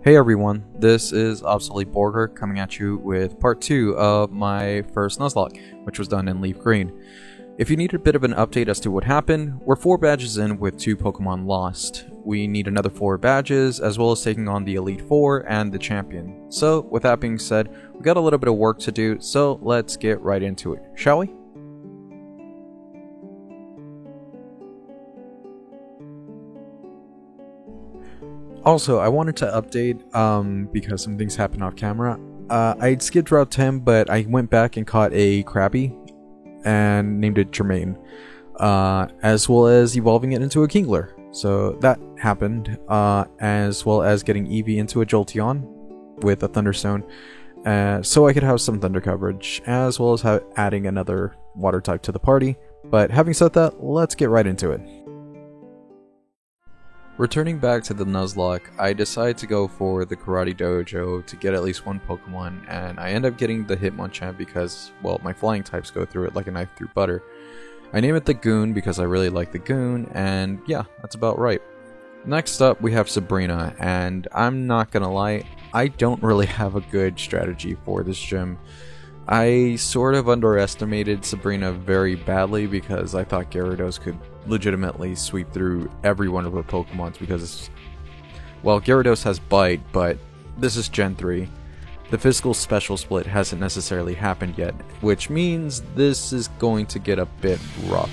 Hey everyone, this is Obsolete Borger coming at you with part 2 of my first Nuzlocke, which was done in Leaf Green. If you need a bit of an update as to what happened, we're 4 badges in with 2 Pokemon lost. We need another 4 badges, as well as taking on the Elite Four and the Champion. So, with that being said, we got a little bit of work to do, so let's get right into it, shall we? Also, I wanted to update, because some things happened off camera. I skipped Route 10, but I went back and caught a Krabby, and named it Jermaine, as well as evolving it into a Kingler. So that happened, as well as getting Eevee into a Jolteon with a Thunderstone, so I could have some Thunder coverage, as well as adding another Water type to the party. But having said that, let's get right into it. Returning back to the Nuzlocke, I decide to go for the Karate Dojo to get at least one Pokemon, and I end up getting the Hitmonchan because, well, my flying types go through it like a knife through butter. I name it the Goon because I really like the Goon, and yeah, that's about right. Next up, we have Sabrina, and I'm not gonna lie, I don't really have a good strategy for this gym. I sort of underestimated Sabrina very badly because I thought Gyarados could legitimately sweep through every one of her Pokemons because, well, Gyarados has Bite, but this is Gen 3. The physical special split hasn't necessarily happened yet, which means this is going to get a bit rough.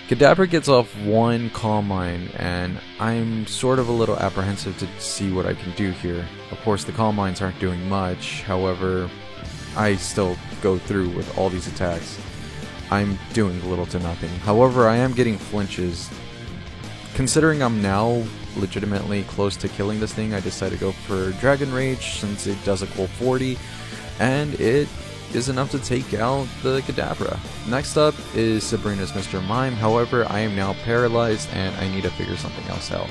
Kadabra gets off one Calm Mind, and I'm sort of a little apprehensive to see what I can do here. Of course, the Calm Minds aren't doing much, however, I still go through with all these attacks. I'm doing little to nothing. However, I am getting flinches. Considering I'm now legitimately close to killing this thing, I decided to go for Dragon Rage since it does a cool 40, and it is enough to take out the Kadabra. Next up is Sabrina's Mr. Mime. However, I am now paralyzed and I need to figure something else out.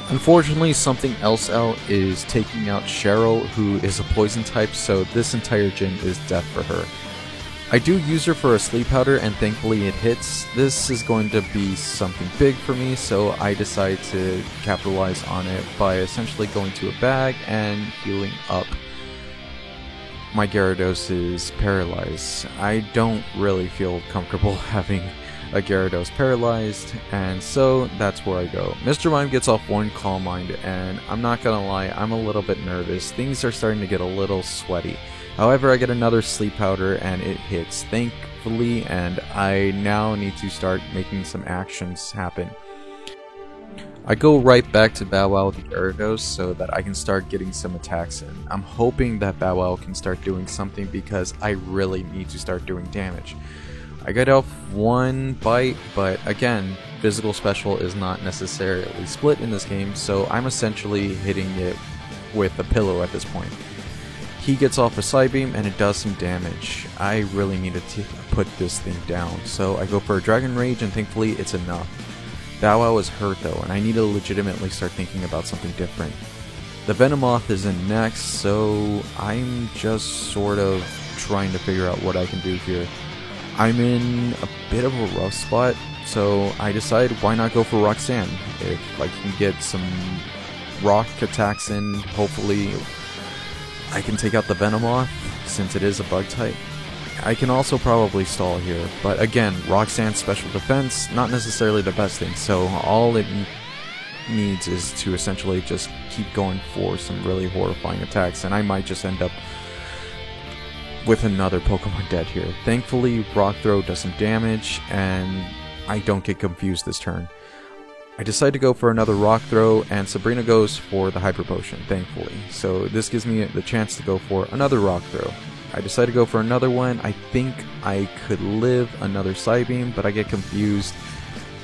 Unfortunately, something else out is taking out Cheryl, who is a poison type, so this entire gym is death for her. I do use her for a sleep powder, and thankfully it hits. This is going to be something big for me, so I decide to capitalize on it by essentially going to a bag and healing up. My Gyarados is paralyzed. I don't really feel comfortable having a Gyarados paralyzed, and so that's where I go. Mr. Mime gets off one Calm Mind, and I'm not gonna lie, I'm a little bit nervous. Things are starting to get a little sweaty. However, I get another sleep powder and it hits, thankfully, and I now need to start making some actions happen. I go right back to Bow Wow with the Gyarados so that I can start getting some attacks in. I'm hoping that Bow Wow can start doing something because I really need to start doing damage. I get off one Bite, but again, physical special is not necessarily split in this game, so I'm essentially hitting it with a pillow at this point. He gets off a Psybeam and it does some damage. I really need to put this thing down, so I go for a Dragon Rage and thankfully it's enough. Bow Wow is hurt though, and I need to legitimately start thinking about something different. The Venomoth is in next, so I'm just sort of trying to figure out what I can do here. I'm in a bit of a rough spot, so I decide why not go for Roxanne. If I can get some rock attacks in, hopefully I can take out the Venomoth, since it is a bug type. I can also probably stall here, but again, Roxanne's special defense, not necessarily the best thing, so all it needs is to essentially just keep going for some really horrifying attacks, and I might just end up with another Pokemon dead here. Thankfully, Rock Throw does some damage, and I don't get confused this turn. I decide to go for another Rock Throw, and Sabrina goes for the Hyper Potion, thankfully. So this gives me the chance to go for another Rock Throw. I decide to go for another one. I think I could live another Psybeam, but I get confused,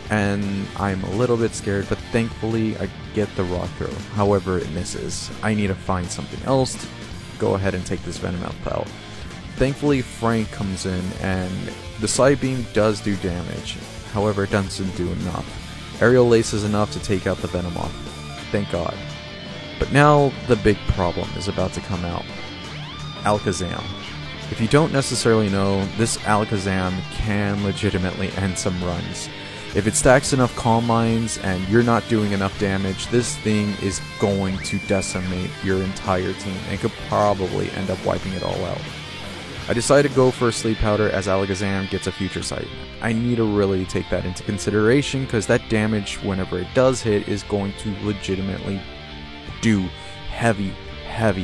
and I'm a little bit scared, but thankfully I get the Rock Throw. However, it misses. I need to find something else to go ahead and take this Venomoth out. Thankfully, Frank comes in, and the Psybeam does do damage. However, it doesn't do enough. Aerial Lace is enough to take out the Venomoth. Thank God. But now, the big problem is about to come out. Alakazam. If you don't necessarily know, this Alakazam can legitimately end some runs. If it stacks enough Calm Minds and you're not doing enough damage, this thing is going to decimate your entire team and could probably end up wiping it all out. I decided to go for a Sleep Powder as Alakazam gets a Future Sight. I need to really take that into consideration because that damage, whenever it does hit, is going to legitimately do heavy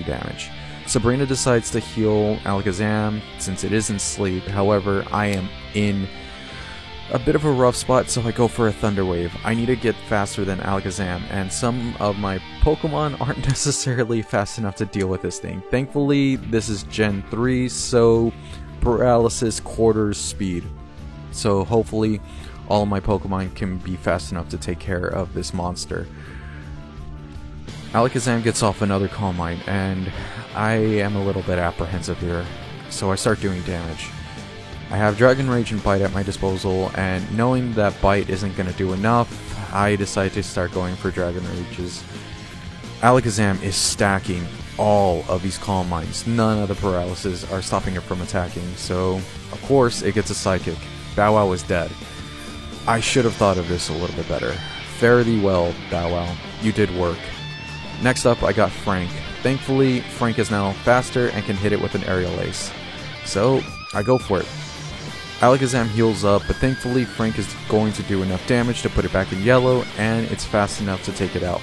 damage. Sabrina decides to heal Alakazam since it is in sleep. However, I am in a bit of a rough spot, so I go for a Thunder Wave. I need to get faster than Alakazam, and some of my Pokemon aren't necessarily fast enough to deal with this thing. Thankfully, this is Gen 3, so Paralysis quarters speed. So hopefully, all of my Pokemon can be fast enough to take care of this monster. Alakazam gets off another Calm Mind, and I am a little bit apprehensive here, so I start doing damage. I have Dragon Rage and Bite at my disposal, and knowing that Bite isn't going to do enough, I decide to start going for Dragon Rages. Alakazam is stacking all of these Calm Minds. None of the Paralysis are stopping it from attacking, so of course it gets a Psychic. Bow Wow is dead. I should have thought of this a little bit better. Fare thee well, Bow Wow. You did work. Next up, I got Frank. Thankfully, Frank is now faster and can hit it with an Aerial Ace. So, I go for it. Alakazam heals up, but thankfully Frank is going to do enough damage to put it back in yellow, and it's fast enough to take it out.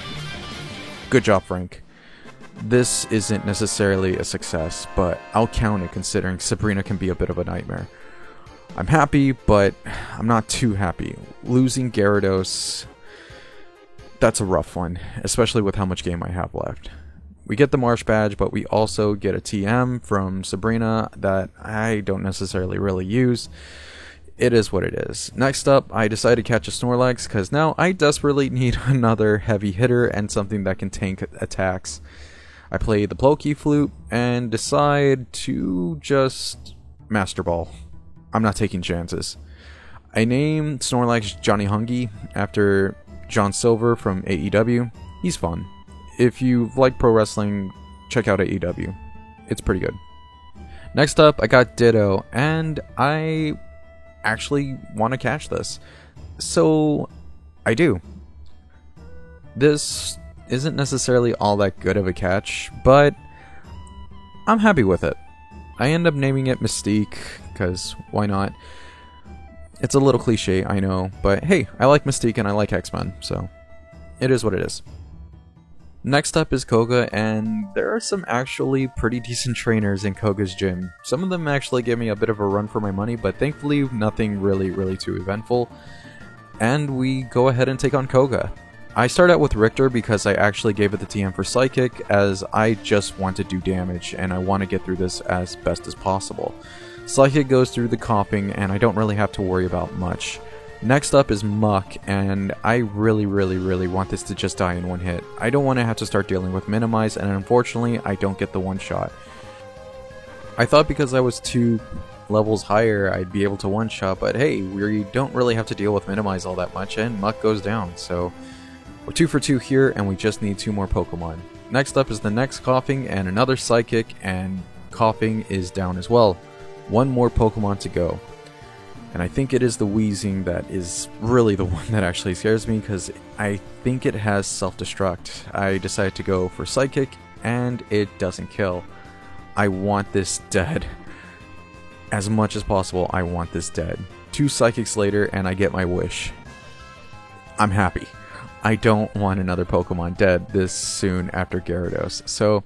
Good job, Frank. This isn't necessarily a success, but I'll count it considering Sabrina can be a bit of a nightmare. I'm happy, but I'm not too happy. Losing Gyarados, that's a rough one, especially with how much game I have left. We get the Marsh Badge, but we also get a TM from Sabrina that I don't necessarily really use. It is what it is. Next up, I decide to catch a Snorlax because now I desperately need another heavy hitter and something that can tank attacks. I play the Ploki Flute and decide to just Master Ball. I'm not taking chances. I name Snorlax Johnny Hungy after John Silver from AEW. He's fun. If you like pro wrestling, check out AEW. It's pretty good. Next up, I got Ditto, and I actually want to catch this. So, I do. This isn't necessarily all that good of a catch, but I'm happy with it. I end up naming it Mystique, because why not? It's a little cliche, I know, but hey, I like Mystique and I like X-Men, so it is what it is. Next up is Koga, and there are some actually pretty decent trainers in Koga's gym. Some of them actually give me a bit of a run for my money, but thankfully nothing really too eventful. And we go ahead and take on Koga. I start out with Richter because I actually gave it the TM for Psychic, as I just want to do damage and I want to get through this as best as possible. Psychic goes through the coughing and I don't really have to worry about much. Next up is Muck, and I really want this to just die in one hit. I don't want to have to start dealing with Minimize, and unfortunately, I don't get the one shot. I thought because I was 2 levels higher, I'd be able to one shot, but hey, we don't really have to deal with Minimize all that much, and Muck goes down, so we're 2 for 2 here, and we just need 2 more Pokemon. Next up is the next Coughing, and another Psychic, and Coughing is down as well. 1 more Pokemon to go. And I think it is the Wheezing that is really the one that actually scares me, because I think it has self-destruct. I decide to go for Psychic, and it doesn't kill. I want this dead. As much as possible, I want this dead. 2 Psychics later, and I get my wish. I'm happy. I don't want another Pokemon dead this soon after Gyarados. So,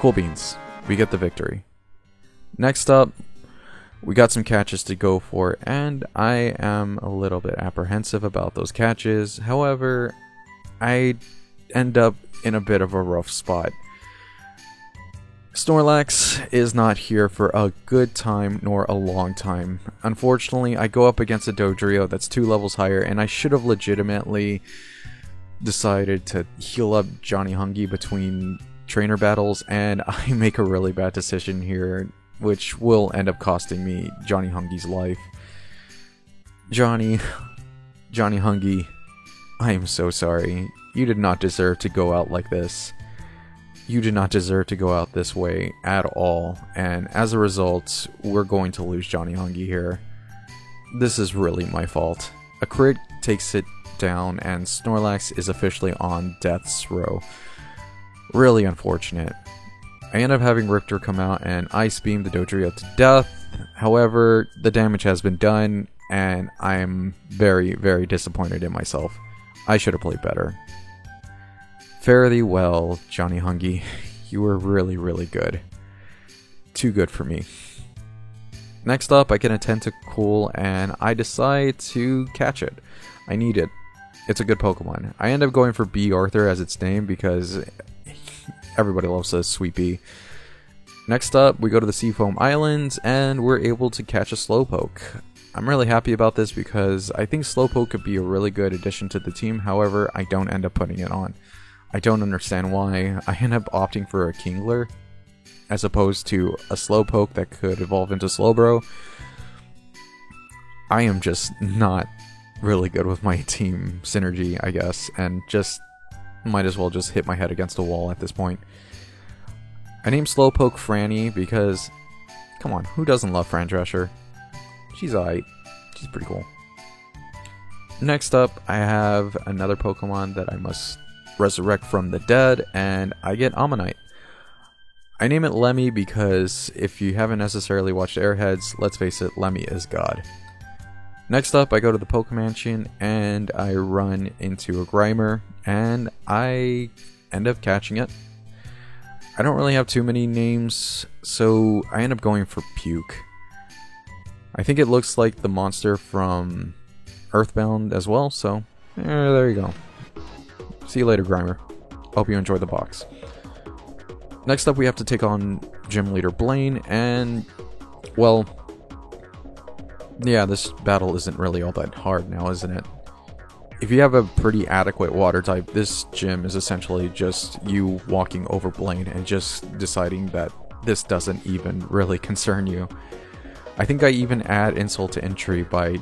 cool beans. We get the victory. Next up, we got some catches to go for, and I am a little bit apprehensive about those catches. However, I end up in a bit of a rough spot. Snorlax is not here for a good time nor a long time. Unfortunately, I go up against a Dodrio that's 2 levels higher, and I should have legitimately decided to heal up Johnny Hungy between trainer battles, and I make a really bad decision here, which will end up costing me Johnny Hungy's life. Johnny Hungy, I am so sorry. You did not deserve to go out like this. You did not deserve to go out this way at all, and as a result, we're going to lose Johnny Hungy here. This is really my fault. A crit takes it down, and Snorlax is officially on death's row. Really unfortunate. I end up having Richter come out and Ice Beam the Dodrio to death. However, the damage has been done, and I'm very, very disappointed in myself. I should have played better. Fare thee well, Johnny Hungy. You were really, really good. Too good for me. Next up, I get a Tentacool, and I decide to catch it. I need it. It's a good Pokemon. I end up going for B. Arthur as its name because everybody loves a sweet bee. Next up, we go to the Seafoam Islands, and we're able to catch a Slowpoke. I'm really happy about this because I think Slowpoke could be a really good addition to the team. However, I don't end up putting it on. I don't understand why. I end up opting for a Kingler as opposed to a Slowpoke that could evolve into Slowbro. I am just not really good with my team synergy, I guess, and just might as well just hit my head against a wall at this point. I named Slowpoke Franny because, come on, who doesn't love Fran Drescher? She's alright. She's pretty cool. Next up, I have another Pokemon that I must resurrect from the dead, and I get Ammonite. I name it Lemmy because if you haven't necessarily watched Airheads, let's face it, Lemmy is God. Next up, I go to the Pokemansion, and I run into a Grimer, and I end up catching it. I don't really have too many names, so I end up going for Puke. I think it looks like the monster from Earthbound as well, so there you go. See you later, Grimer. Hope you enjoyed the box. Next up, we have to take on Gym Leader Blaine, and, well, yeah, this battle isn't really all that hard now, isn't it? If you have a pretty adequate water type, this gym is essentially just you walking over Blaine and just deciding that this doesn't even really concern you. I think I even add insult to injury by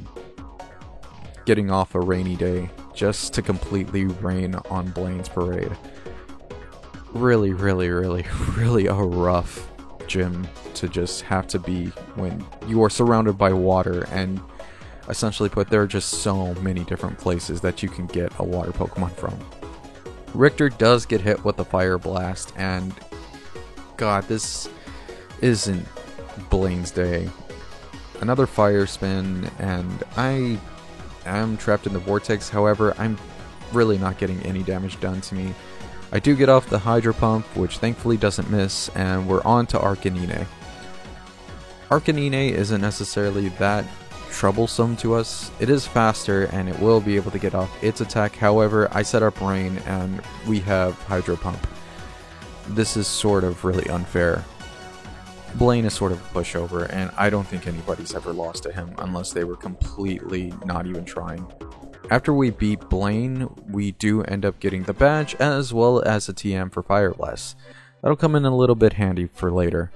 getting off a rainy day just to completely rain on Blaine's parade. Really, really, really, really a rough gym to just have to be when you are surrounded by water, and essentially put, there are just so many different places that you can get a water Pokemon from. Richter does get hit with a Fire Blast, and god, this isn't Blaine's day. Another Fire Spin, and I am trapped in the Vortex. However, I'm really not getting any damage done to me. I do get off the Hydro Pump, which thankfully doesn't miss, and we're on to Arcanine. Arcanine isn't necessarily that troublesome to us. It is faster, and it will be able to get off its attack. However, I set up Rain, and we have Hydro Pump. This is sort of really unfair. Blaine is sort of a pushover, and I don't think anybody's ever lost to him unless they were completely not even trying. After we beat Blaine, we do end up getting the badge as well as a TM for Fire Blast. That'll come in a little bit handy for later.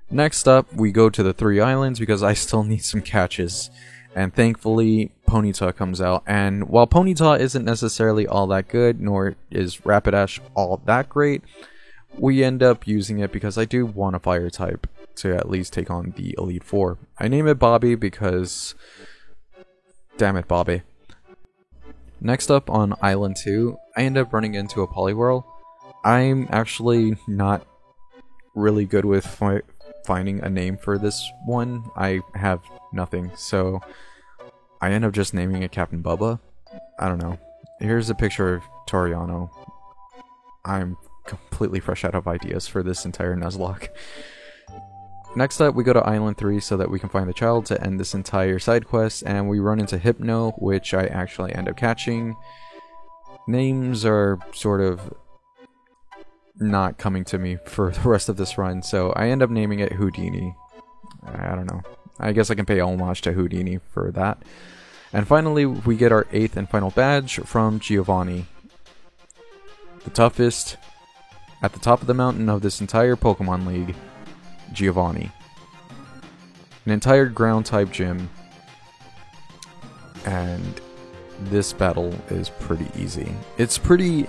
Next up, we go to the 3 islands because I still need some catches. And thankfully, Ponyta comes out. And while Ponyta isn't necessarily all that good, nor is Rapidash all that great, we end up using it because I do want a fire type to at least take on the Elite Four. I name it Bobby because, damn it, Bobby. Next up on Island 2, I end up running into a Poliwhirl. I'm actually not really good with finding a name for this one. I have nothing, so I end up just naming it Captain Bubba. I don't know. Here's a picture of Toriano. I'm completely fresh out of ideas for this entire Nuzlocke. Next up, we go to Island 3 so that we can find the child to end this entire side quest, and we run into Hypno, which I actually end up catching. Names are sort of not coming to me for the rest of this run, so I end up naming it Houdini. I don't know. I guess I can pay homage to Houdini for that. And finally, we get our 8th and final badge from Giovanni. The toughest at the top of the mountain of this entire Pokemon League, Giovanni. An entire ground type gym, and this battle is pretty easy. It's pretty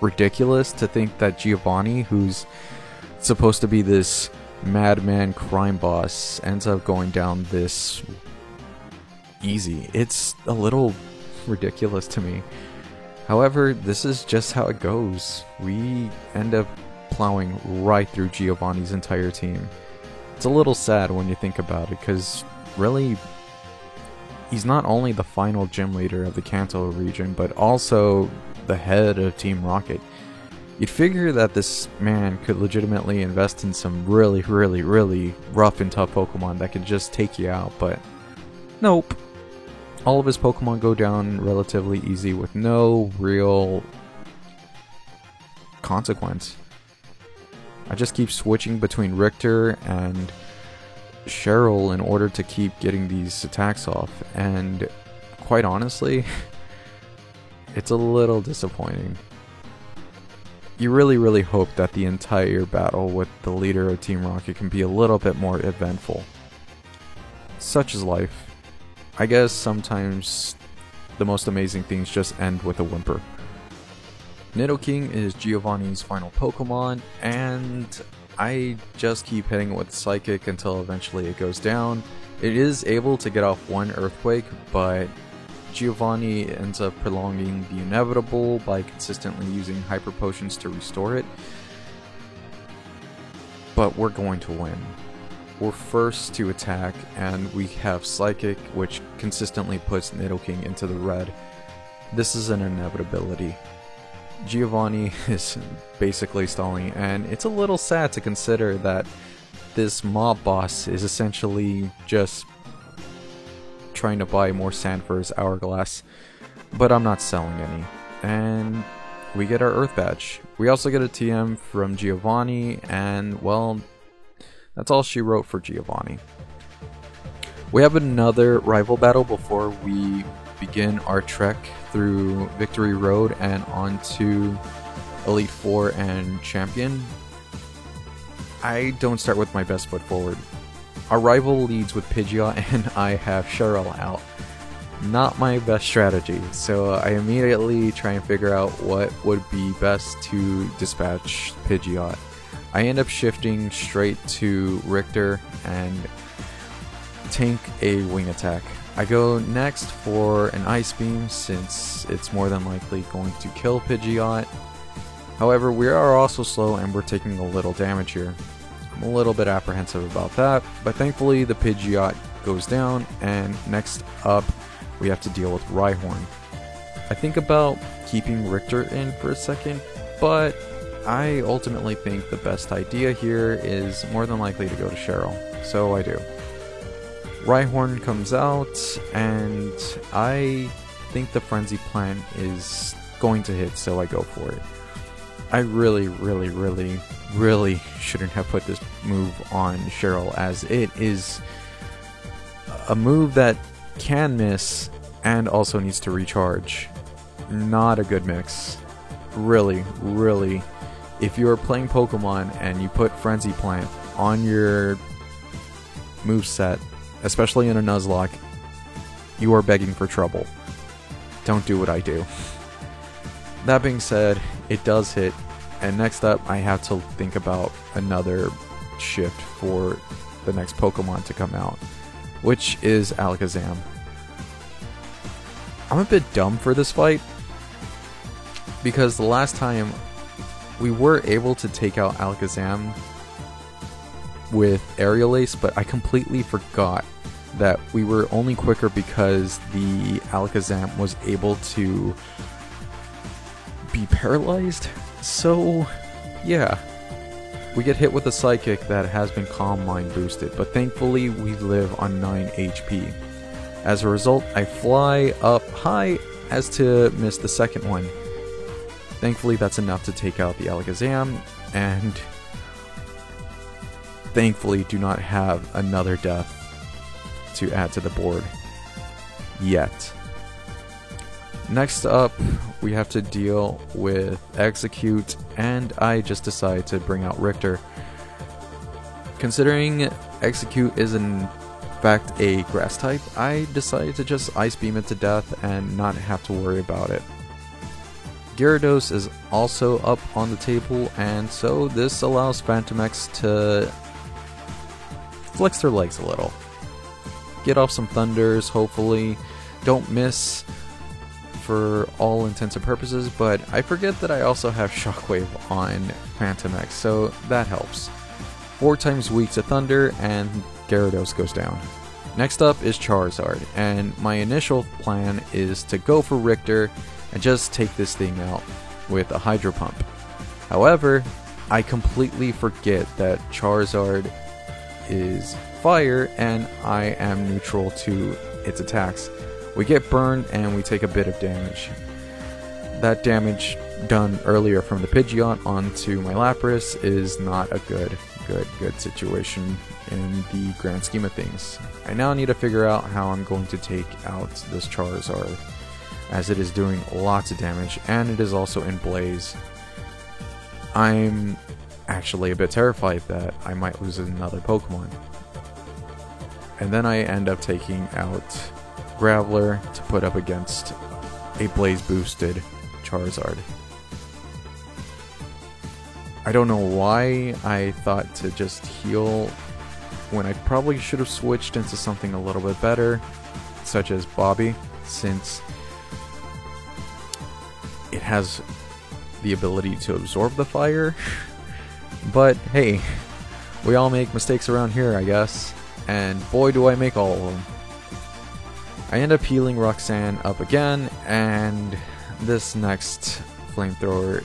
ridiculous to think that Giovanni, who's supposed to be this madman crime boss, ends up going down this easy. It's a little ridiculous to me. However, this is just how it goes. We end up plowing right through Giovanni's entire team. It's a little sad when you think about it, because really, he's not only the final gym leader of the Kanto region, but also the head of Team Rocket. You'd figure that this man could legitimately invest in some really, really, really rough and tough Pokemon that could just take you out, but nope. All of his Pokemon go down relatively easy with no real consequence. I just keep switching between Richter and Cheryl in order to keep getting these attacks off, and quite honestly, it's a little disappointing. You really hope that the entire battle with the leader of Team Rocket can be a little bit more eventful. Such is life. I guess sometimes the most amazing things just end with a whimper. Nidoking is Giovanni's final Pokemon, and I just keep hitting it with Psychic until eventually it goes down. It is able to get off one Earthquake, but Giovanni ends up prolonging the inevitable by consistently using Hyper Potions to restore it. But we're going to win. We're first to attack, and we have Psychic, which consistently puts Nidoking into the red. This is an inevitability. Giovanni is basically stalling, and it's a little sad to consider that this mob boss is essentially just trying to buy more sand for his hourglass, but I'm not selling any. And we get our Earth Badge. We also get a TM from Giovanni, and well, that's all she wrote for Giovanni. We have another rival battle before we begin our trek through Victory Road and onto Elite Four and Champion. I don't start with my best foot forward. Our rival leads with Pidgeot, and I have Cheryl out. Not my best strategy, so I immediately try and figure out what would be best to dispatch Pidgeot. I end up shifting straight to Richter and tank a wing attack. I go next for an Ice Beam since it's more than likely going to kill Pidgeot. However, we are also slow and we're taking a little damage here. I'm a little bit apprehensive about that, but thankfully the Pidgeot goes down, and next up we have to deal with Rhyhorn. I think about keeping Richter in for a second, but I ultimately think the best idea here is more than likely to go to Cheryl, so I do. Rhyhorn comes out, and I think the Frenzy Plant is going to hit, so I go for it. I really shouldn't have put this move on Cheryl, as it is a move that can miss and also needs to recharge. Not a good mix. Really, if you are playing Pokemon and you put Frenzy Plant on your moveset, especially in a Nuzlocke, you are begging for trouble. Don't do what I do. That being said, it does hit, and next up I have to think about another shift for the next Pokemon to come out, which is Alakazam. I'm a bit dumb for this fight, because the last time we were able to take out Alakazam with Aerial Ace, but I completely forgot that we were only quicker because the Alakazam was able to be paralyzed. So yeah, we get hit with a Psychic that has been Calm Mind boosted, but thankfully we live on 9 HP. As a result, I fly up high as to miss the second one. Thankfully that's enough to take out the Alakazam, and thankfully do not have another death to add to the board yet. Next up, we have to deal with Execute, and I just decided to bring out Richter. Considering Execute is in fact a grass type, I decided to just Ice Beam it to death and not have to worry about it. Gyarados is also up on the table, and so this allows Phantom X to flex their legs a little. get off some thunders, hopefully. Don't miss for all intents and purposes, but I forget that I also have Shockwave on Fantomex, so that helps. 4 times weak to Thunder, and Gyarados goes down. Next up is Charizard, and my initial plan is to go for Richter and just take this thing out with a Hydro Pump. However, I completely forget that Charizard is fire and I am neutral to its attacks. We get burned and we take a bit of damage. That damage done earlier from the Pidgeot onto my Lapras is not a good situation in the grand scheme of things. I now need to figure out how I'm going to take out this Charizard, as it is doing lots of damage and it is also in Blaze. I'm actually a bit terrified that I might lose another Pokemon. And then I end up taking out Graveler to put up against a Blaze boosted Charizard. I don't know why I thought to just heal when I probably should have switched into something a little bit better, such as Bobby, since it has the ability to absorb the fire. But hey, we all make mistakes around here, I guess, and boy do I make all of them. I end up healing Roxanne up again, and this next flamethrower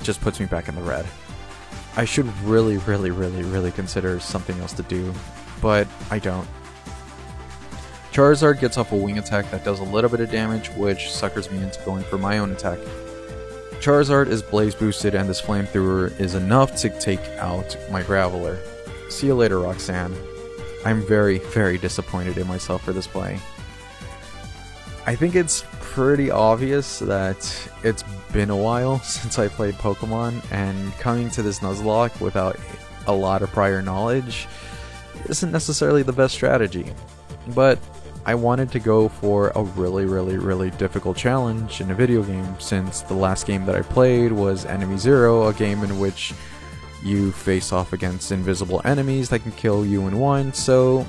just puts me back in the red. I should really consider something else to do, but I don't. Charizard gets off a wing attack that does a little bit of damage, which suckers me into going for my own attack. Charizard is Blaze boosted, and this flamethrower is enough to take out my Graveler. See you later, Roxanne. I'm very disappointed in myself for this play. I think it's pretty obvious that it's been a while since I played Pokemon, and coming to this Nuzlocke without a lot of prior knowledge isn't necessarily the best strategy. But I wanted to go for a really difficult challenge in a video game, since the last game that I played was Enemy Zero, a game in which you face off against invisible enemies that can kill you in one, so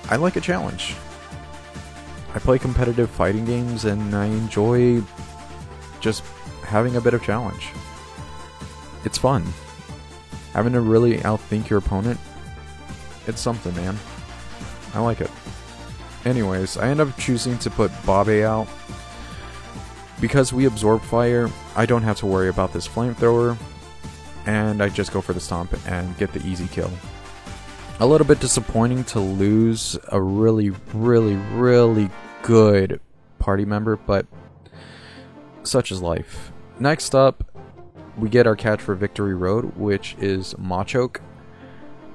I like a challenge. I play competitive fighting games and I enjoy just having a bit of challenge. It's fun. Having to really outthink your opponent, it's something, man. I like it. Anyways, I end up choosing to put Bobby out. Because we absorb fire, I don't have to worry about this flamethrower, and I just go for the stomp and get the easy kill. A little bit disappointing to lose a really good party member, but such is life. Next up, we get our catch for Victory Road, which is Machoke.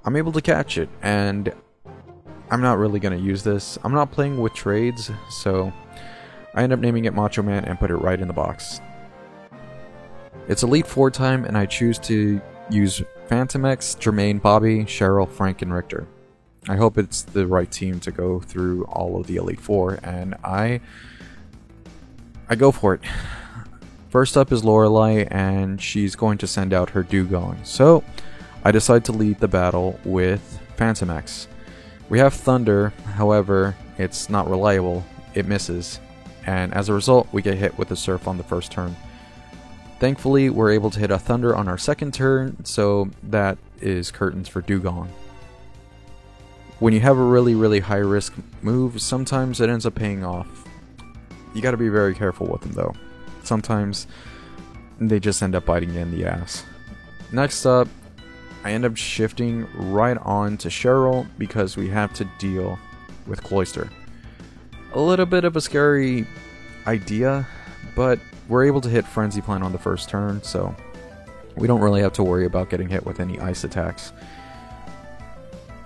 I'm able to catch it, and I'm not really going to use this. I'm not playing with trades, so I end up naming it Macho Man and put it right in the box. It's Elite 4 time, and I choose to use Fantomex, Jermaine, Bobby, Cheryl, Frank, and Richter. I hope it's the right team to go through all of the Elite 4, and I go for it. First up is Lorelei, and she's going to send out her Dewgong. So I decide to lead the battle with Fantomex. We have Thunder, however, it's not reliable, it misses, and as a result, we get hit with a Surf on the first turn. Thankfully, we're able to hit a Thunder on our second turn, so that is curtains for Dewgong. When you have a really high risk move, sometimes it ends up paying off. You gotta be very careful with them though. Sometimes they just end up biting you in the ass. Next up, I end up shifting right on to Cheryl because we have to deal with Cloyster. A little bit of a scary idea, but we're able to hit Frenzy Plant on the first turn, so we don't really have to worry about getting hit with any ice attacks.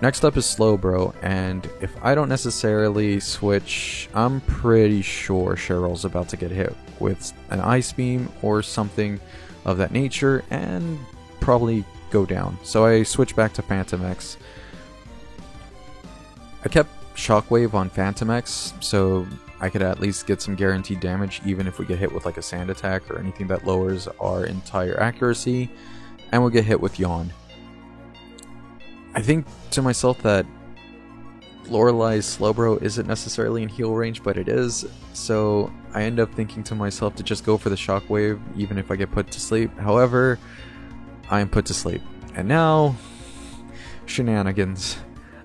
Next up is Slowbro, and if I don't necessarily switch, I'm pretty sure Cheryl's about to get hit with an Ice Beam or something of that nature and probably go down. So I switch back to Fantomex. I kept Shockwave on Fantomex, so I could at least get some guaranteed damage even if we get hit with like a Sand Attack or anything that lowers our entire accuracy, and we'll get hit with Yawn. I think to myself that Lorelei's Slowbro isn't necessarily in heal range, but it is, so I end up thinking to myself to just go for the Shockwave even if I get put to sleep. However, I am put to sleep. And now, shenanigans.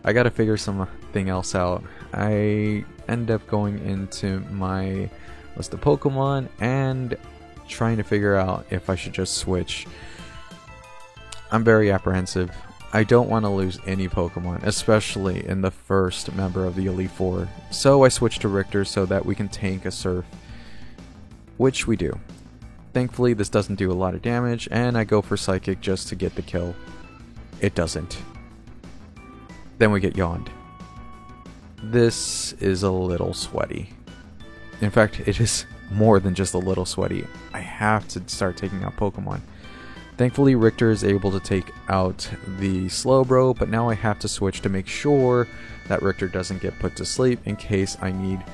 I gotta figure something else out. I end up going into my list of Pokemon and trying to figure out if I should just switch. I'm very apprehensive. I don't want to lose any Pokemon, especially in the first member of the Elite Four. So I switched to Richter so that we can tank a Surf, which we do. Thankfully this doesn't do a lot of damage, and I go for Psychic just to get the kill. It doesn't. Then we get yawned. This is a little sweaty. In fact, it is more than just a little sweaty. I have to start taking out Pokemon. Thankfully, Richter is able to take out the Slowbro, but now I have to switch to make sure that Richter doesn't get put to sleep in case I need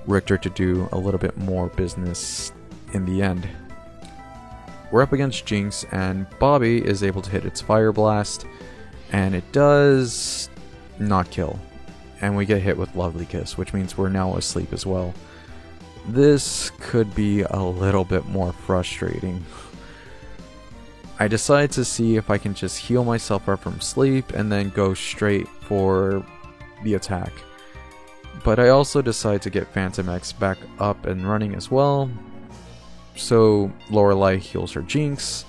Richter to do a little bit more business in the end. We're up against Jynx, and Bobby is able to hit its Fire Blast, and it does not kill. And we get hit with Lovely Kiss, which means we're now asleep as well. This could be a little bit more frustrating. I decide to see if I can just heal myself up from sleep and then go straight for the attack. But I also decide to get Phantomex back up and running as well. So Lorelei heals her Jynx,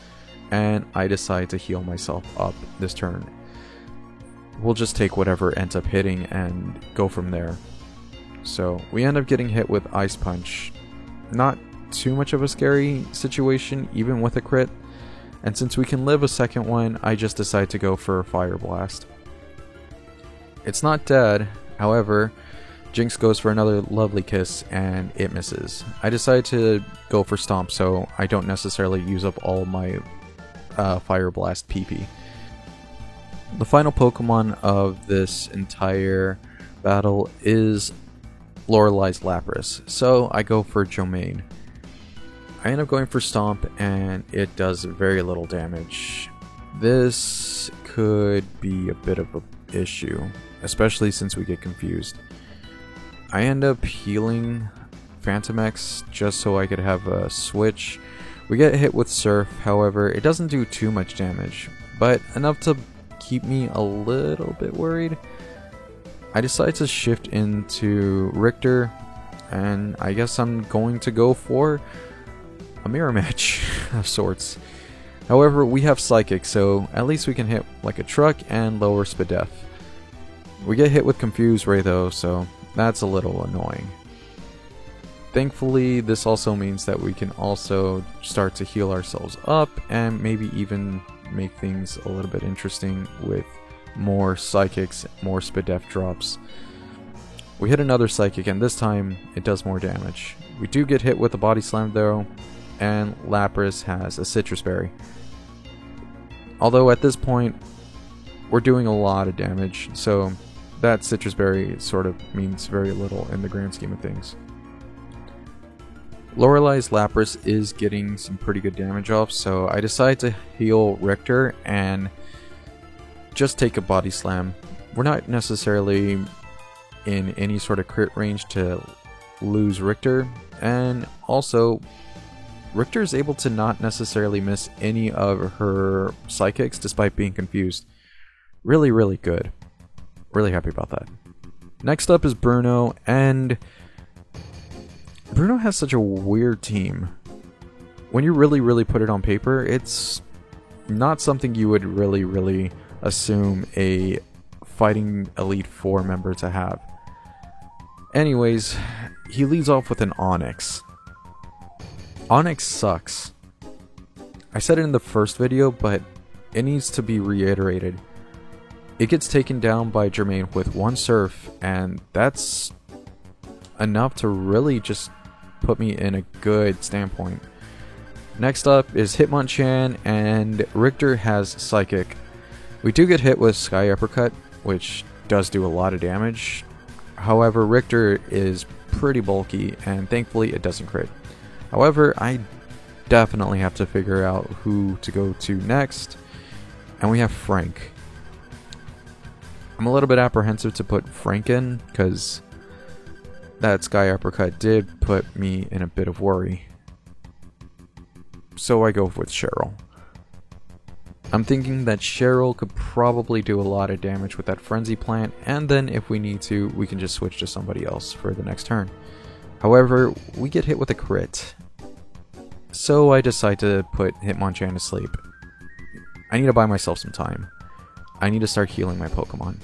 and I decide to heal myself up this turn. We'll just take whatever ends up hitting and go from there. So we end up getting hit with Ice Punch. Not too much of a scary situation, even with a crit. And since we can live a second one, I just decide to go for a Fire Blast. It's not dead, however, Jynx goes for another Lovely Kiss and it misses. I decide to go for Stomp so I don't necessarily use up all my Fire Blast PP. The final Pokemon of this entire battle is Lorelei's Lapras, so I go for Domain. I end up going for Stomp, and it does very little damage. This could be a bit of an issue, especially since we get confused. I end up healing Phantomex just so I could have a switch. We get hit with Surf, however, it doesn't do too much damage, but enough to keep me a little bit worried. I decide to shift into Richter, and I guess I'm going to go for a mirror match of sorts. However, we have Psychic, so at least we can hit like a truck and lower Spadef. We get hit with Confuse Ray though, so that's a little annoying. Thankfully, this also means that we can also start to heal ourselves up and maybe even make things a little bit interesting with more Psychics, more Spadef drops. We hit another Psychic, and this time it does more damage. We do get hit with a Body Slam though, and Lapras has a Citrus Berry. Although at this point, we're doing a lot of damage, so that Citrus Berry sort of means very little in the grand scheme of things. Lorelei's Lapras is getting some pretty good damage off, so I decide to heal Richter and just take a Body Slam. We're not necessarily in any sort of crit range to lose Richter, and also Richter is able to not necessarily miss any of her Psychics despite being confused. Really, really good. Really happy about that. Next up is Bruno, and Bruno has such a weird team. When you really put it on paper, it's not something you would really assume a Fighting Elite Four member to have. Anyways, he leads off with an Onix. Onix sucks. I said it in the first video, but it needs to be reiterated. It gets taken down by Jermaine with one Surf, and that's enough to really just put me in a good standpoint. Next up is Hitmonchan, and Richter has Psychic. We do get hit with Sky Uppercut, which does do a lot of damage. However, Richter is pretty bulky, and thankfully it doesn't crit. However, I definitely have to figure out who to go to next, and we have Frank. I'm a little bit apprehensive to put Frank in, because that Sky Uppercut did put me in a bit of worry. So I go with Cheryl. I'm thinking that Cheryl could probably do a lot of damage with that Frenzy Plant, and then if we need to, we can just switch to somebody else for the next turn. However, we get hit with a crit. So I decide to put Hitmonchan to sleep. I need to buy myself some time. I need to start healing my Pokemon.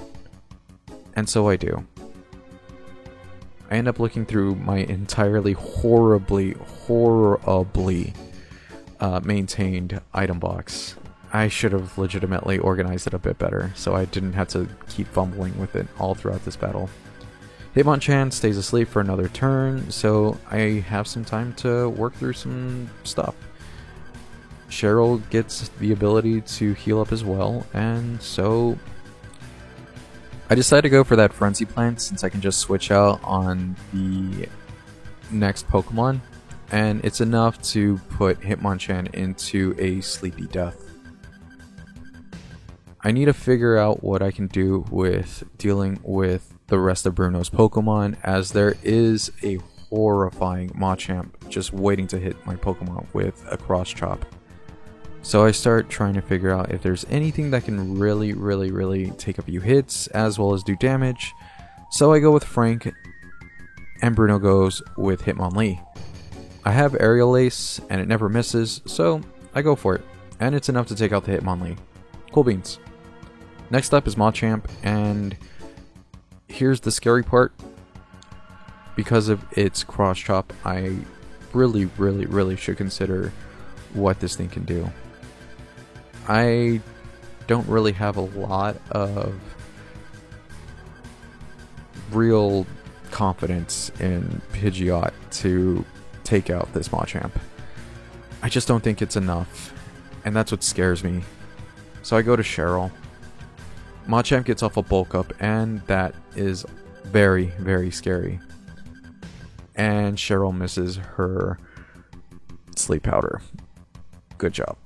And so I do. I end up looking through my entirely horribly maintained item box. I should have legitimately organized it a bit better, so I didn't have to keep fumbling with it all throughout this battle. Hitmonchan stays asleep for another turn, so I have some time to work through some stuff. Cheryl gets the ability to heal up as well, and so I decided to go for that Frenzy Plant since I can just switch out on the next Pokemon, and it's enough to put Hitmonchan into a sleepy death. I need to figure out what I can do with dealing with the rest of Bruno's Pokemon, as there is a horrifying Machamp just waiting to hit my Pokemon with a Cross Chop. So I start trying to figure out if there's anything that can really take a few hits as well as do damage. So I go with Frank, and Bruno goes with Hitmonlee. I have Aerial Ace and it never misses, so I go for it, and it's enough to take out the Hitmonlee. Cool beans. Next up is Machamp, and here's the scary part. Because of its Cross Chop, I really should consider what this thing can do. I don't really have a lot of real confidence in Pidgeot to take out this Machamp. I just don't think it's enough, and that's what scares me. So I go to Cheryl. Machamp gets off a Bulk Up, and that is very scary. And Cheryl misses her Sleep Powder. Good job.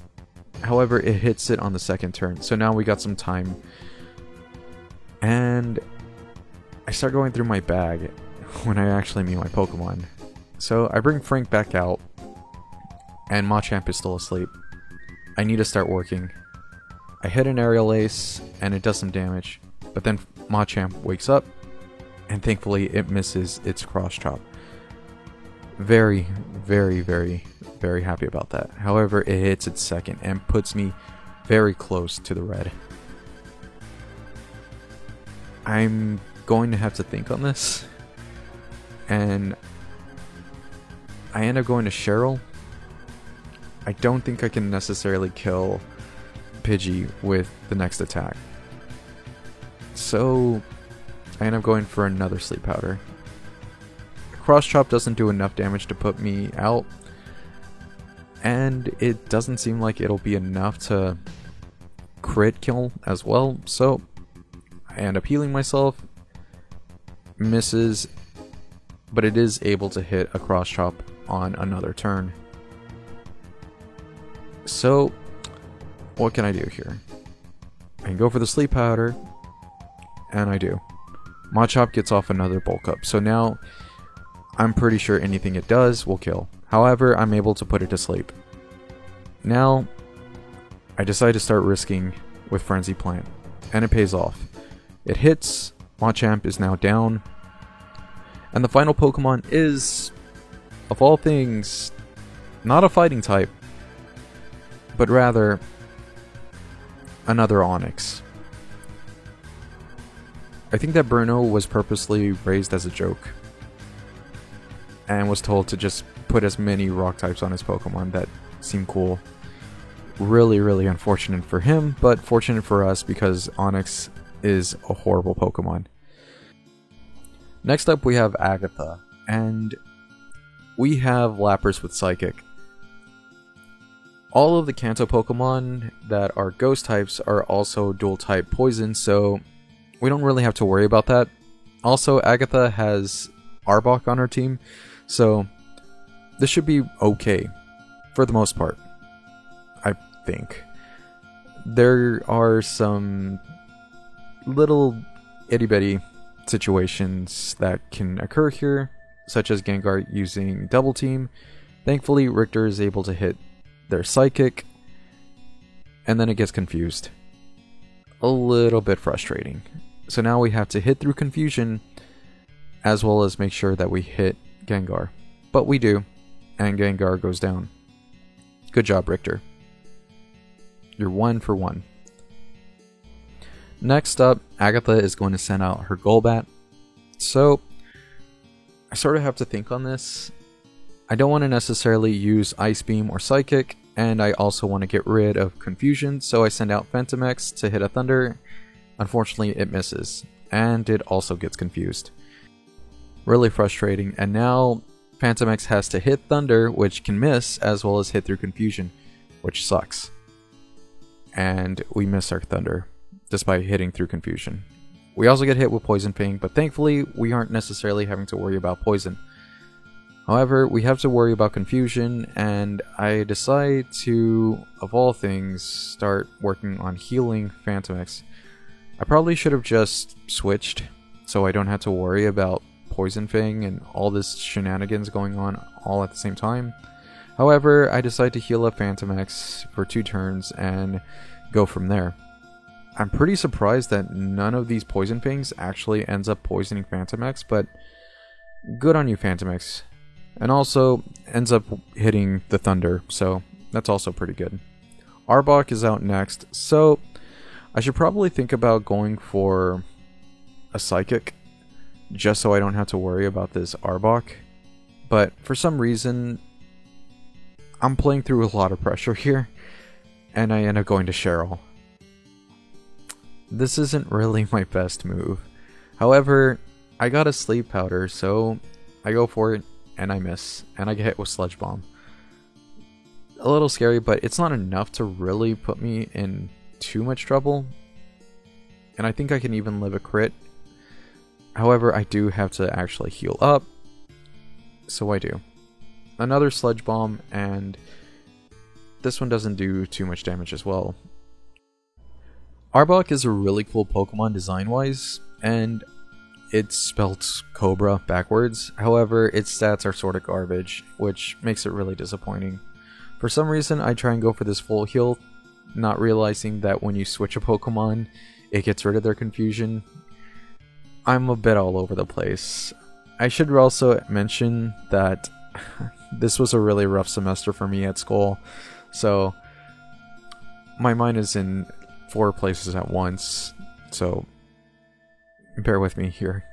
However, it hits it on the second turn, so now we got some time. And I start going through my bag when I actually meet my Pokemon. So I bring Frank back out, and Machamp is still asleep. I need to start working. I hit an Aerial Ace, and it does some damage, but then Machamp wakes up, and thankfully it misses its Cross Chop. Very happy about that. However, it hits its second, and puts me very close to the red. I'm going to have to think on this, and I end up going to Cheryl. I don't think I can necessarily kill Pidgey with the next attack, so I end up going for another Sleep Powder. Cross Chop doesn't do enough damage to put me out, and it doesn't seem like it'll be enough to crit kill as well, so I end up healing myself. Misses, but it is able to hit a Cross Chop on another turn. So what can I do here? I can go for the Sleep Powder, and I do. Machop gets off another Bulk Up, so now I'm pretty sure anything it does will kill. However, I'm able to put it to sleep. Now, I decide to start risking with Frenzy Plant, and it pays off. It hits, Machamp is now down, and the final Pokemon is, of all things, not a fighting type, but rather another Onix. I think that Bruno was purposely raised as a joke, and was told to just put as many rock types on his Pokemon that seem cool. Really unfortunate for him, but fortunate for us because Onix is a horrible Pokemon. Next up we have Agatha, and we have Lapras with Psychic. All of the Kanto Pokemon that are Ghost types are also Dual type Poison, so we don't really have to worry about that. Also, Agatha has Arbok on her team, so this should be okay for the most part, I think. There are some little itty bitty situations that can occur here, such as Gengar using Double Team. Thankfully, Richter is able to hit their Psychic, and then it gets confused. A little bit frustrating. So now we have to hit through confusion, as well as make sure that we hit Gengar. But we do, and Gengar goes down. Good job, Richter. You're 1 for 1. Next up, Agatha is going to send out her Golbat. So, I sort of have to think on this. I don't want to necessarily use Ice Beam or Psychic, and I also want to get rid of Confusion, so I send out Phantomex to hit a Thunder. Unfortunately, it misses, and it also gets confused. Really frustrating, and now Phantomex has to hit Thunder, which can miss, as well as hit through Confusion, which sucks. And we miss our Thunder, despite hitting through Confusion. We also get hit with Poison Fang, but thankfully, we aren't necessarily having to worry about Poison. However, we have to worry about Confusion, and I decide to, of all things, start working on healing Phantomex. I probably should have just switched, so I don't have to worry about Poison Fang and all this shenanigans going on all at the same time. However, I decide to heal up Phantomex for 2 turns and go from there. I'm pretty surprised that none of these Poison Fangs actually ends up poisoning Phantomex, but good on you, Phantomex. And also ends up hitting the Thunder, so that's also pretty good. Arbok is out next, so I should probably think about going for a Psychic, just so I don't have to worry about this Arbok. But for some reason, I'm playing through a lot of pressure here, and I end up going to Cheryl. This isn't really my best move. However, I got a Sleep Powder, so I go for it. And I miss, and I get hit with Sludge Bomb. A little scary, but it's not enough to really put me in too much trouble. And I think I can even live a crit. However, I do have to actually heal up. So I do. Another Sludge Bomb, and this one doesn't do too much damage as well. Arbok is a really cool Pokemon design-wise, and it's spelled Cobra backwards. However, its stats are sort of garbage, which makes it really disappointing. For some reason, I try and go for this full heal, not realizing that when you switch a Pokemon, it gets rid of their confusion. I'm a bit all over the place. I should also mention that this was a really rough semester for me at school, so my mind is in 4 places at once, so bear with me here.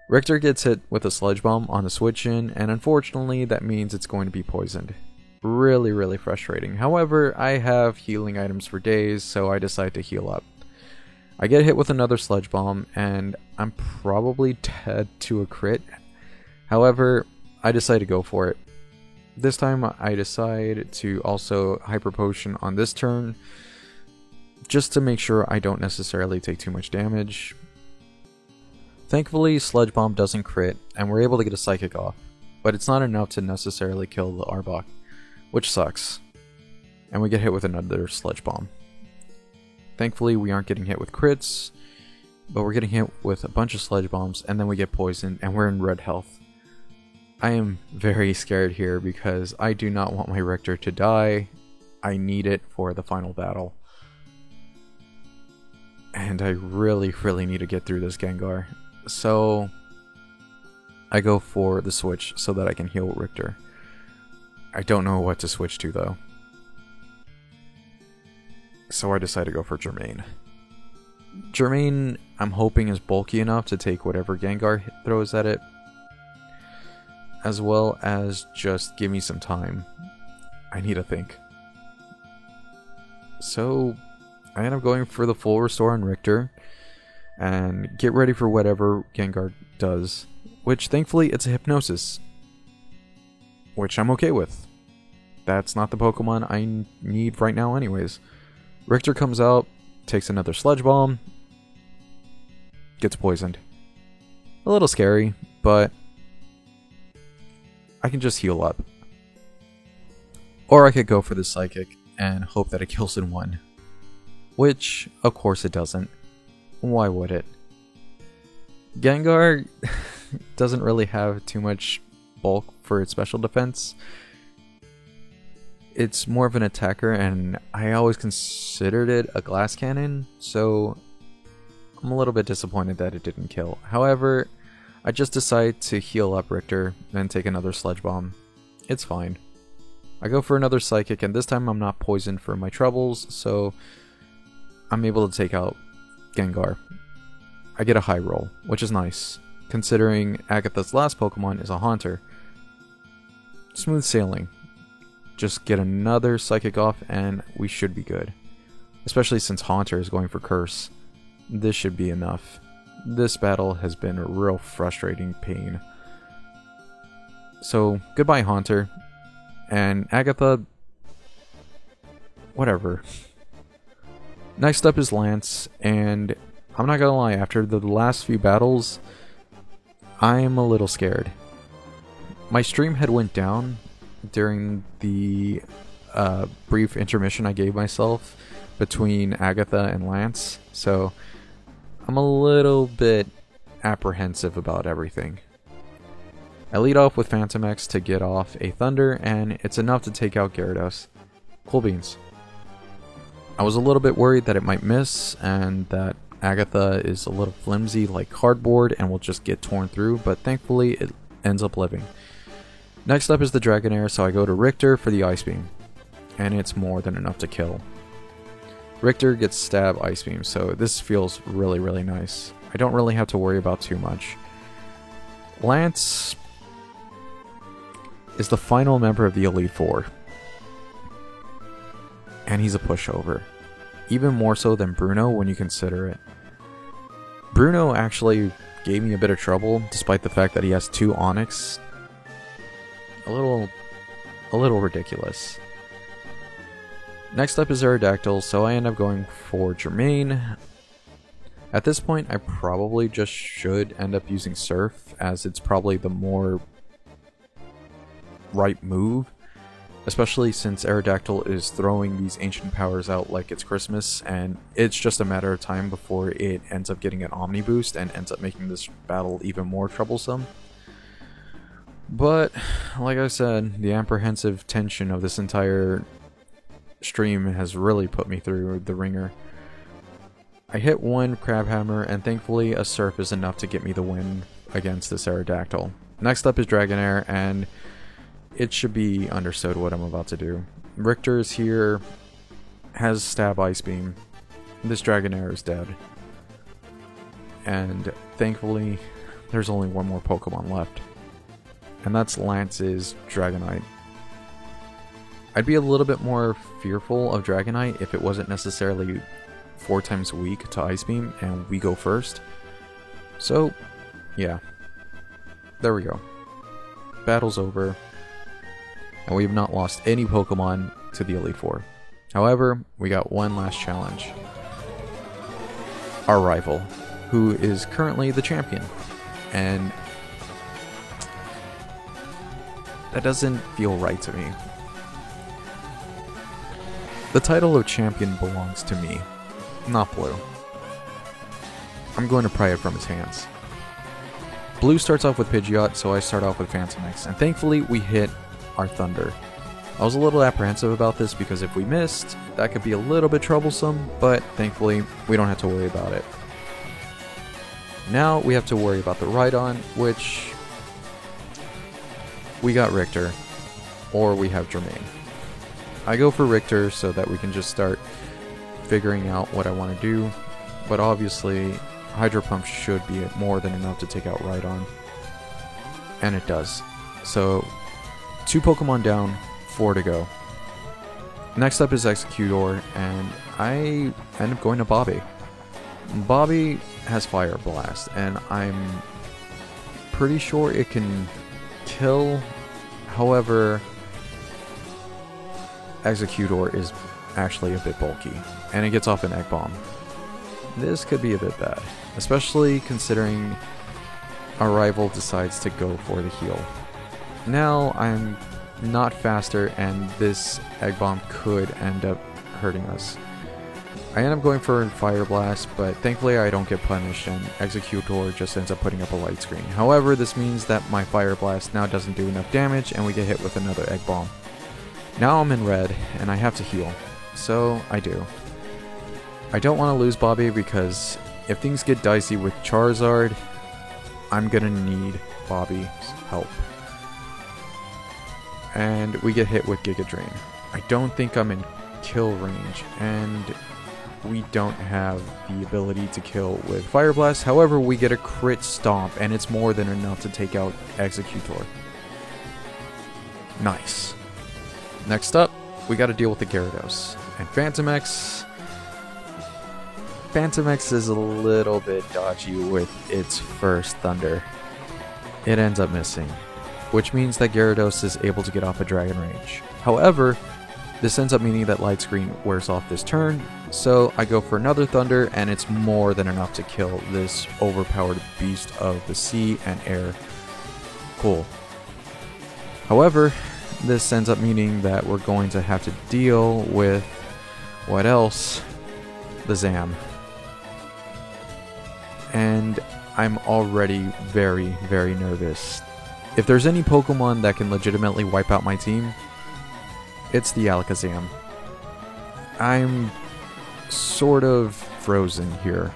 Richter gets hit with a Sludge Bomb on the switch in, and unfortunately that means it's going to be poisoned. Really frustrating. However, I have healing items for days, so I decide to heal up. I get hit with another Sludge Bomb, and I'm probably dead to a crit. However, I decide to go for it. This time I decide to also Hyper Potion on this turn, just to make sure I don't necessarily take too much damage. Thankfully, Sludge Bomb doesn't crit, and we're able to get a Psychic off, but it's not enough to necessarily kill the Arbok, which sucks. And we get hit with another Sludge Bomb. Thankfully, we aren't getting hit with crits, but we're getting hit with a bunch of Sludge Bombs, and then we get poisoned, and we're in red health. I am very scared here because I do not want my Richter to die. I need it for the final battle. And I really need to get through this Gengar. So I go for the switch so that I can heal Richter. I don't know what to switch to though. So I decide to go for Jermaine. Jermaine, I'm hoping, is bulky enough to take whatever Gengar throws at it, as well as just give me some time. I need to think. So I end up going for the full restore on Richter and get ready for whatever Gengar does, which thankfully it's a Hypnosis, which I'm okay with. That's not the Pokemon I need right now anyways. Richter comes out, takes another Sludge Bomb, gets poisoned. A little scary, but I can just heal up. Or I could go for the Psychic and hope that it kills in one. Which, of course it doesn't. Why would it? Gengar doesn't really have too much bulk for its special defense. It's more of an attacker, and I always considered it a glass cannon, so I'm a little bit disappointed that it didn't kill. However, I just decided to heal up Richter and take another Sludge Bomb. It's fine. I go for another Psychic, and this time I'm not poisoned for my troubles, so I'm able to take out Gengar. I get a high roll, which is nice, considering Agatha's last Pokemon is a Haunter. Smooth sailing. Just get another Psychic off and we should be good. Especially since Haunter is going for Curse. This should be enough. This battle has been a real frustrating pain. So, goodbye Haunter. And Agatha... whatever. Next up is Lance, and I'm not gonna lie, after the last few battles, I'm a little scared. My stream had went down during the brief intermission I gave myself between Agatha and Lance, so I'm a little bit apprehensive about everything. I lead off with Phantom X to get off a Thunder, and it's enough to take out Gyarados. Cool beans. I was a little bit worried that it might miss, and that Agatha is a little flimsy like cardboard and will just get torn through, but thankfully it ends up living. Next up is the Dragonair, so I go to Richter for the Ice Beam, and it's more than enough to kill. Richter gets Stab Ice Beam, so this feels really, really nice. I don't really have to worry about too much. Lance is the final member of the Elite Four, and he's a pushover. Even more so than Bruno when you consider it. Bruno actually gave me a bit of trouble, despite the fact that he has 2 Onix. A little ridiculous. Next up is Aerodactyl, so I end up going for Jermaine. At this point, I probably just should end up using Surf, as it's probably the more right move. Especially since Aerodactyl is throwing these ancient powers out like it's Christmas, and it's just a matter of time before it ends up getting an Omni boost and ends up making this battle even more troublesome. But, like I said, the apprehensive tension of this entire stream has really put me through the ringer. I hit one Crabhammer, and thankfully a Surf is enough to get me the win against this Aerodactyl. Next up is Dragonair, and it should be understood what I'm about to do. Richter is here, has Stab Ice Beam. This Dragonair is dead. And thankfully, there's only one more Pokemon left. And that's Lance's Dragonite. I'd be a little bit more fearful of Dragonite if it wasn't necessarily 4 times weak to Ice Beam and we go first. So, yeah. There we go. Battle's over. And we have not lost any Pokemon to the Elite Four. However, we got one last challenge. Our rival, who is currently the champion. And that doesn't feel right to me. The title of champion belongs to me, not Blue. I'm going to pry it from his hands. Blue starts off with Pidgeot, so I start off with Phantom X, and thankfully we hit our Thunder. I was a little apprehensive about this because if we missed, that could be a little bit troublesome, but thankfully we don't have to worry about it. Now we have to worry about the Rhydon, which we got Richter, or we have Jermaine. I go for Richter so that we can just start figuring out what I want to do, but obviously Hydro Pump should be more than enough to take out Rhydon, and it does. So 2 Pokemon down, 4 to go. Next up is Executor, and I end up going to Bobby. Bobby has Fire Blast, and I'm pretty sure it can kill. However, Executor is actually a bit bulky, and it gets off an Egg Bomb. This could be a bit bad, especially considering our rival decides to go for the heal. Now I'm not faster, and this Egg Bomb could end up hurting us. I end up going for Fire Blast, but thankfully I don't get punished and Executor just ends up putting up a light screen. However, this means that my Fire Blast now doesn't do enough damage and we get hit with another Egg Bomb. Now I'm in red and I have to heal, so I do. I don't want to lose Bobby because if things get dicey with Charizard, I'm gonna need Bobby's help. And we get hit with Giga Drain. I don't think I'm in kill range, and we don't have the ability to kill with Fire Blast. However, we get a crit stomp, and it's more than enough to take out Executor. Nice. Next up, we gotta deal with the Gyarados. And Phantomex. Phantomex is a little bit dodgy with its first Thunder. It ends up missing, which means that Gyarados is able to get off a Dragon Rage. However, this ends up meaning that Light Screen wears off this turn, so I go for another Thunder, and it's more than enough to kill this overpowered beast of the sea and air. Cool. However, this ends up meaning that we're going to have to deal with, what else? The Zam. And I'm already very, very nervous. If there's any Pokemon that can legitimately wipe out my team, it's the Alakazam. I'm sort of frozen here.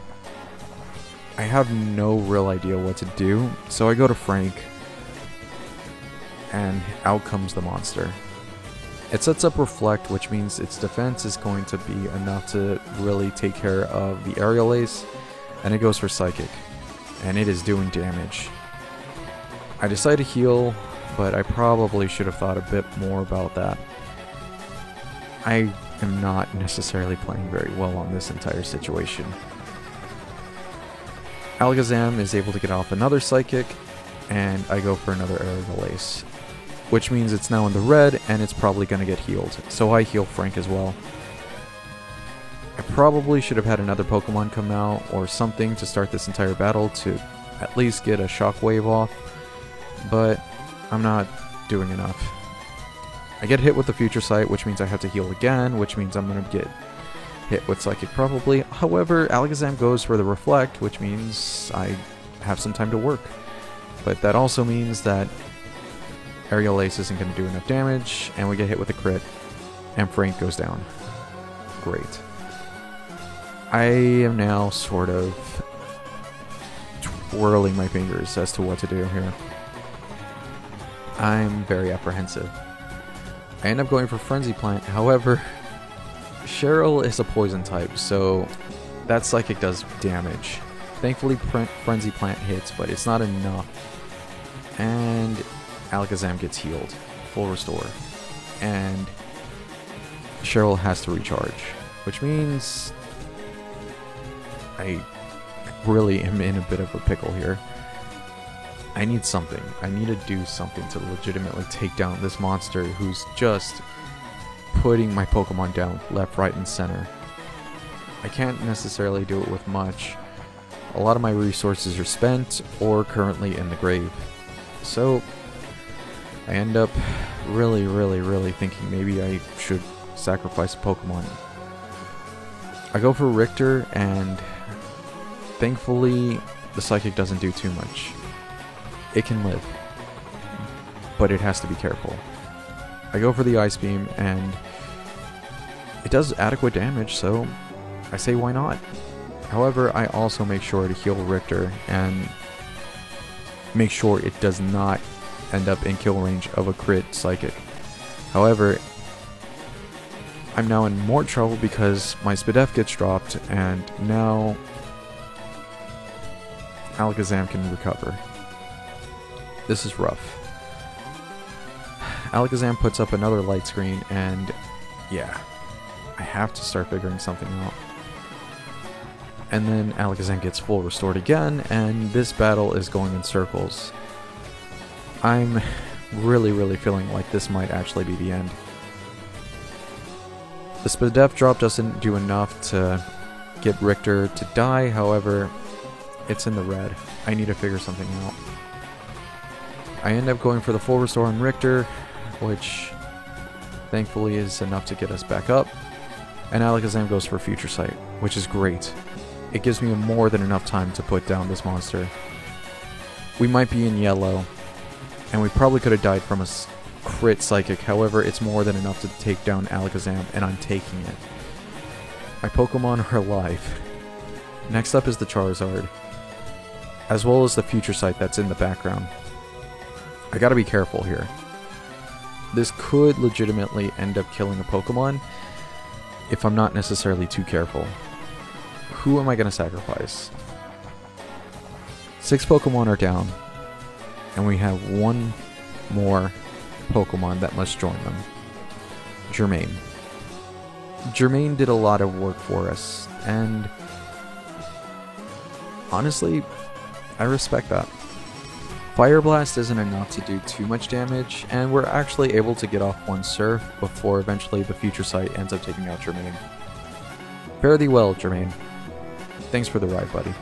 I have no real idea what to do, so I go to Frank, and out comes the monster. It sets up Reflect, which means its defense is going to be enough to really take care of the Aerial Ace, and it goes for Psychic, and it is doing damage. I decide to heal, but I probably should have thought a bit more about that. I am not necessarily playing very well on this entire situation. Alakazam is able to get off another Psychic, and I go for another Aerial Ace, which means it's now in the red, and it's probably going to get healed, so I heal Frank as well. I probably should have had another Pokemon come out, or something to start this entire battle to at least get a Shockwave off, but I'm not doing enough. I get hit with the Future Sight, which means I have to heal again, which means I'm going to get hit with Psychic probably. However, Alakazam goes for the Reflect, which means I have some time to work. But that also means that Aerial Ace isn't going to do enough damage, and we get hit with a crit, and Frank goes down. Great. I am now sort of twirling my fingers as to what to do here. I'm very apprehensive. I end up going for Frenzy Plant, however, Cheryl is a poison type, so that Psychic does damage. Thankfully, Frenzy Plant hits, but it's not enough. And Alakazam gets healed. Full restore. And Cheryl has to recharge, which means I really am in a bit of a pickle here. I need something. I need to do something to legitimately take down this monster who's just putting my Pokemon down left, right, and center. I can't necessarily do it with much. A lot of my resources are spent or currently in the grave. So I end up really thinking maybe I should sacrifice a Pokemon. I go for Richter, and thankfully the Psychic doesn't do too much. It can live, but it has to be careful. I go for the Ice Beam, and it does adequate damage, so I say why not. However, I also make sure to heal Richter and make sure it does not end up in kill range of a crit Psychic. However, I'm now in more trouble because my Spadef gets dropped, and now Alakazam can recover. This is rough. Alakazam puts up another light screen, and yeah, I have to start figuring something out. And then Alakazam gets full restored again, and this battle is going in circles. I'm really feeling like this might actually be the end. The Spadef drop doesn't do enough to get Richter to die, however, it's in the red. I need to figure something out. I end up going for the full restore on Richter, which thankfully is enough to get us back up. And Alakazam goes for Future Sight, which is great. It gives me more than enough time to put down this monster. We might be in yellow, and we probably could have died from a crit Psychic, however it's more than enough to take down Alakazam, and I'm taking it. My Pokemon are alive. Next up is the Charizard, as well as the Future Sight that's in the background. I gotta be careful here. This could legitimately end up killing a Pokemon if I'm not necessarily too careful. Who am I gonna sacrifice? 6 Pokemon are down, and we have one more Pokemon that must join them. Jermaine. Jermaine did a lot of work for us, and honestly, I respect that. Fire Blast isn't enough to do too much damage, and we're actually able to get off one Surf before eventually the Future Sight ends up taking out Jermaine. Fare thee well, Jermaine. Thanks for the ride, buddy.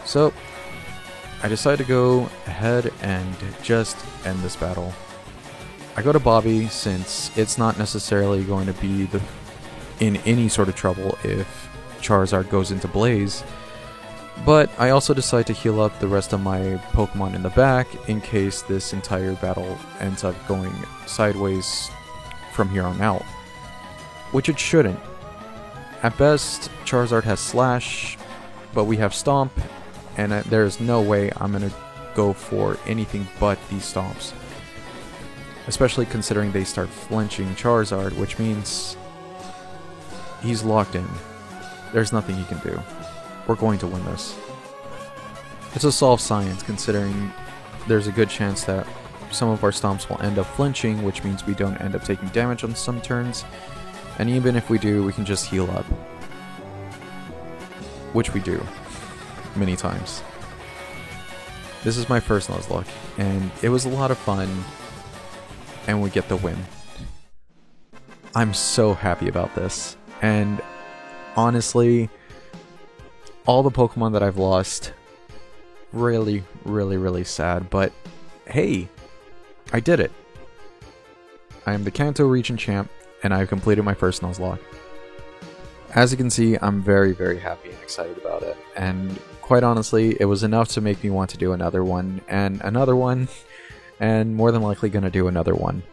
So, I decide to go ahead and just end this battle. I go to Bobby since it's not necessarily going to be in any sort of trouble if Charizard goes into Blaze. But I also decide to heal up the rest of my Pokemon in the back in case this entire battle ends up going sideways from here on out. Which it shouldn't. At best, Charizard has Slash, but we have Stomp, and there's no way I'm going to go for anything but these Stomps. Especially considering they start flinching Charizard, which means he's locked in. There's nothing he can do. We're going to win this. It's a soft science, considering there's a good chance that some of our Stomps will end up flinching, which means we don't end up taking damage on some turns. And even if we do, we can just heal up. Which we do. Many times. This is my first Nuzlocke, and it was a lot of fun, and we get the win. I'm so happy about this, and honestly, all the Pokemon that I've lost, really, really, really sad, but hey, I did it. I am the Kanto region champ, and I've completed my first Nuzlocke. As you can see, I'm very, very happy and excited about it, and quite honestly, it was enough to make me want to do another one, and more than likely gonna do another one.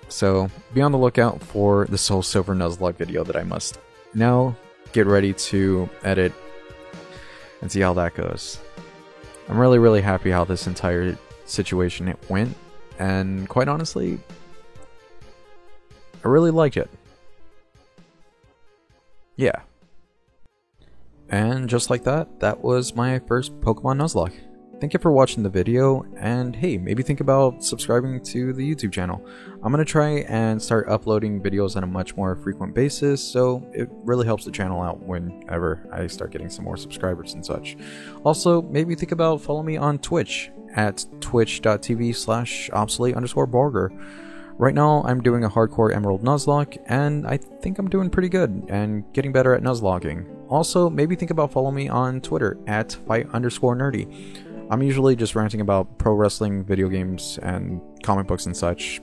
So, be on the lookout for the Soul Silver Nuzlocke video that I must now get ready to edit and see how that goes. I'm really, really happy how this entire situation went, and quite honestly, I really like it. Yeah. And just like that, that was my first Pokemon Nuzlocke. Thank you for watching the video, and hey, maybe think about subscribing to the YouTube channel. I'm gonna try and start uploading videos on a much more frequent basis, so it really helps the channel out whenever I start getting some more subscribers and such. Also, maybe think about following me on Twitch at twitch.tv/obsolete_barger. Right now, I'm doing a hardcore Emerald Nuzlocke, and I think I'm doing pretty good and getting better at Nuzlocking. Also, maybe think about following me on Twitter at fight_nerdy. I'm usually just ranting about pro wrestling, video games, and comic books and such.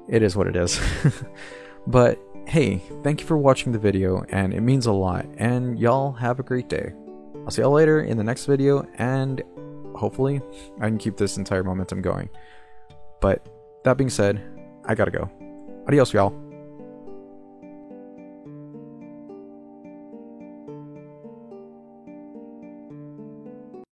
It is what it is. But hey, thank you for watching the video, and it means a lot, and y'all have a great day. I'll see y'all later in the next video, and hopefully I can keep this entire momentum going. But that being said, I gotta go. Adios, y'all.